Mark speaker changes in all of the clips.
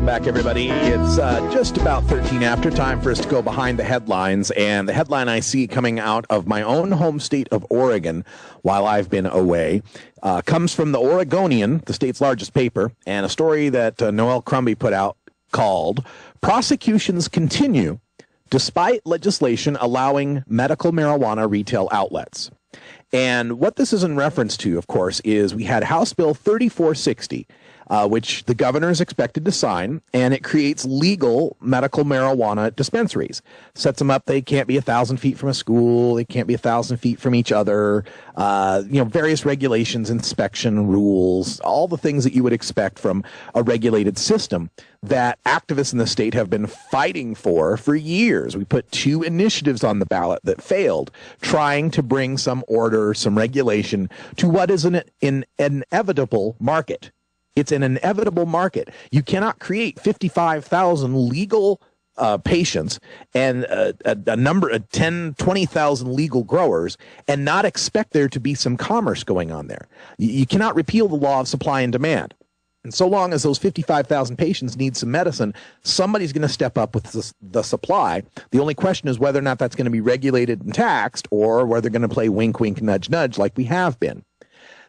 Speaker 1: Back, everybody. It's just about 13 after, time for us to go behind the headlines. And the headline I see coming out of my own home state of Oregon while I've been away comes from the Oregonian, the state's largest paper, and a story that Noel Crombie put out called Prosecutions Continue Despite Legislation Allowing Medical Marijuana Retail Outlets. And what this is in reference to, of course, is we had House Bill 3460, which the governor is expected to sign, and it creates legal medical marijuana dispensaries. Sets them up. They can't be 1,000 feet from a school. They can't be 1,000 feet from each other. Various regulations, inspection rules, all the things that you would expect from a regulated system that activists in the state have been fighting for years. We put 2 initiatives on the ballot that failed, trying to bring some order, some regulation to what is an inevitable market. It's an inevitable market. You cannot create 55,000 legal patients and a number of 10, 20,000 legal growers and not expect there to be some commerce going on there. You cannot repeal the law of supply and demand. And so long as those 55,000 patients need some medicine, somebody's going to step up with the supply. The only question is whether or not that's going to be regulated and taxed, or whether they're going to play wink, wink, nudge, nudge like we have been.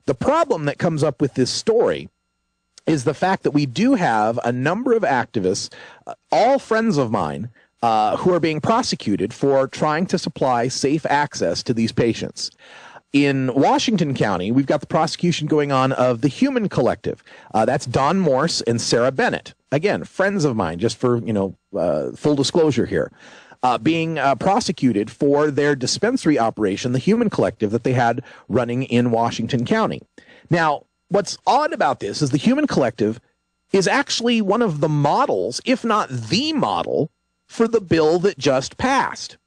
Speaker 1: The problem that comes up with this story is the fact that we do have a number of activists, all friends of mine, who are being prosecuted for trying to supply safe access to these patients. In Washington County, we've got the prosecution going on of the Human Collective. That's Don Morse and Sarah Bennett. Again, friends of mine, just for, full disclosure here. Being prosecuted for their dispensary operation, the Human Collective, that they had running in Washington County. Now, what's odd about this is the Human Collective is actually one of the models, if not the model, for the bill that just passed.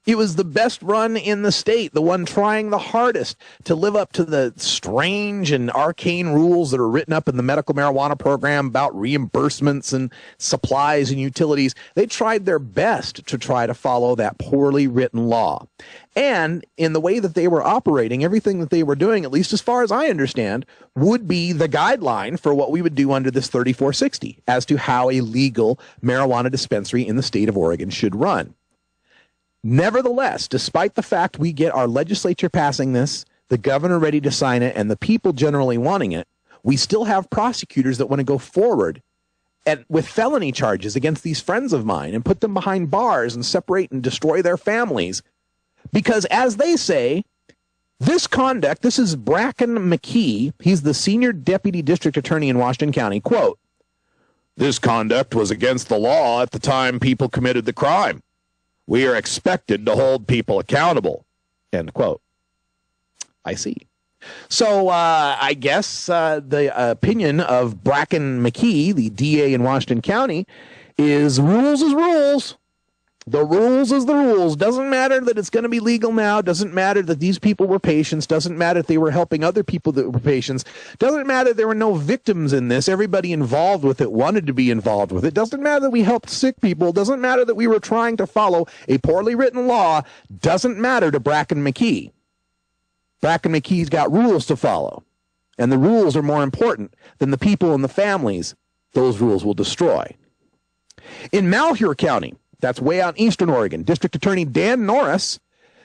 Speaker 1: It was the best run in the state, the one trying the hardest to live up to the strange and arcane rules that are written up in the medical marijuana program about reimbursements and supplies and utilities. They tried their best to try to follow that poorly written law. And in the way that they were operating, everything that they were doing, at least as far as I understand, would be the guideline for what we would do under this 3460 as to how a legal marijuana dispensary in the state of Oregon should run. Nevertheless, despite the fact we get our legislature passing this, the governor ready to sign it, and the people generally wanting it, we still have prosecutors that want to go forward and with felony charges against these friends of mine and put them behind bars and separate and destroy their families. Because as they say, this conduct, this is Bracken McKee, he's the senior deputy district attorney in Washington County, quote, "This conduct was against the law at the time people committed the crime. We are expected to hold people accountable," end quote. I see. So I guess the opinion of Bracken McKee, the DA in Washington County, is rules is rules. The rules is the rules. Doesn't matter that it's going to be legal now. Doesn't matter that these people were patients. Doesn't matter if they were helping other people that were patients. Doesn't matter there were no victims in this. Everybody involved with it wanted to be involved with it. Doesn't matter that we helped sick people. Doesn't matter that we were trying to follow a poorly written law. Doesn't matter to Bracken McKee. Bracken McKee's got rules to follow. And the rules are more important than the people and the families those rules will destroy. In Malheur County, that's way out in eastern Oregon, District Attorney Dan Norris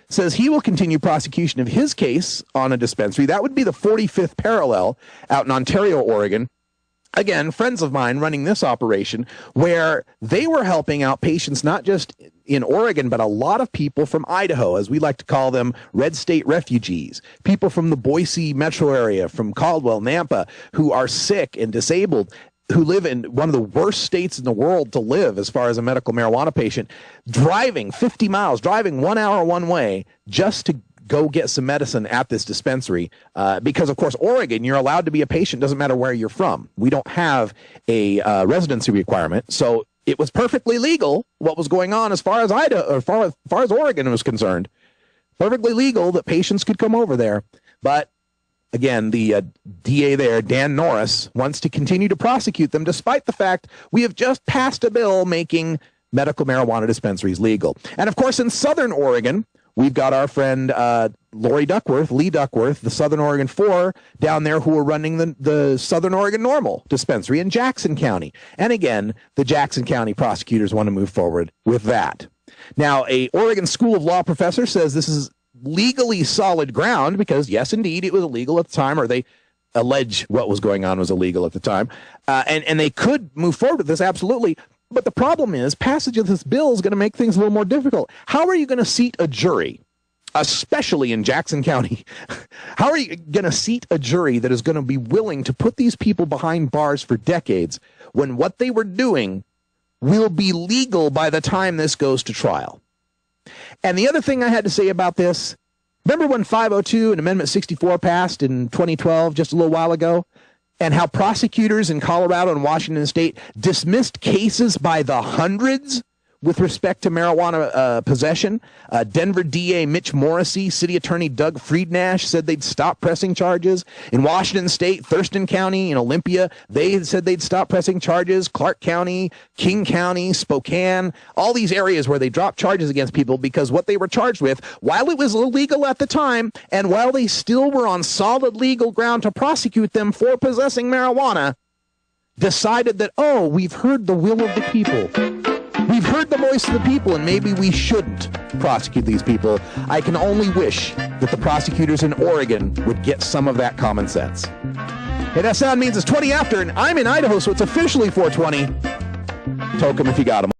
Speaker 1: says he will continue prosecution of his case on a dispensary. That would be the 45th parallel out in Ontario, Oregon. Again, friends of mine running this operation where they were helping out patients not just in Oregon, but a lot of people from Idaho, as we like to call them, red state refugees, people from the Boise metro area, from Caldwell, Nampa, who are sick and disabled, who live in one of the worst states in the world to live as far as a medical marijuana patient, driving 50 miles, driving 1 hour one way just to go get some medicine at this dispensary. Because, of course, Oregon, you're allowed to be a patient, doesn't matter where you're from. We don't have a residency requirement. So it was perfectly legal what was going on as far as Idaho, or far as Oregon was concerned. Perfectly legal that patients could come over there. But again, the DA there, Dan Norris, wants to continue to prosecute them despite the fact we have just passed a bill making medical marijuana dispensaries legal. And of course, in southern Oregon, we've got our friend Lee Duckworth, the Southern Oregon 4 down there, who are running the Southern Oregon Normal dispensary in Jackson County. And again, the Jackson County prosecutors want to move forward with that. Now, a Oregon School of Law professor says this is legally solid ground because, yes, indeed, it was illegal at the time, or they allege what was going on was illegal at the time. And they could move forward with this, absolutely. But the problem is passage of this bill is going to make things a little more difficult. How are you going to seat a jury, especially in Jackson County? How are you going to seat a jury that is going to be willing to put these people behind bars for decades when what they were doing will be legal by the time this goes to trial? And the other thing I had to say about this, remember when 502 and Amendment 64 passed in 2012, just a little while ago? And how prosecutors in Colorado and Washington State dismissed cases by the hundreds with respect to marijuana possession? Denver DA Mitch Morrissey, City Attorney Doug Friednash said they'd stop pressing charges. In Washington State, Thurston County and Olympia, they said they'd stop pressing charges. Clark County, King County, Spokane, all these areas where they dropped charges against people because what they were charged with, while it was illegal at the time, and while they still were on solid legal ground to prosecute them for possessing marijuana, decided that, oh, we've heard the will of the people. We've heard the voice of the people, and maybe we shouldn't prosecute these people. I can only wish that the prosecutors in Oregon would get some of that common sense. Hey, that sound means it's 20 after, and I'm in Idaho, so it's officially 420. Toke 'em if you got 'em.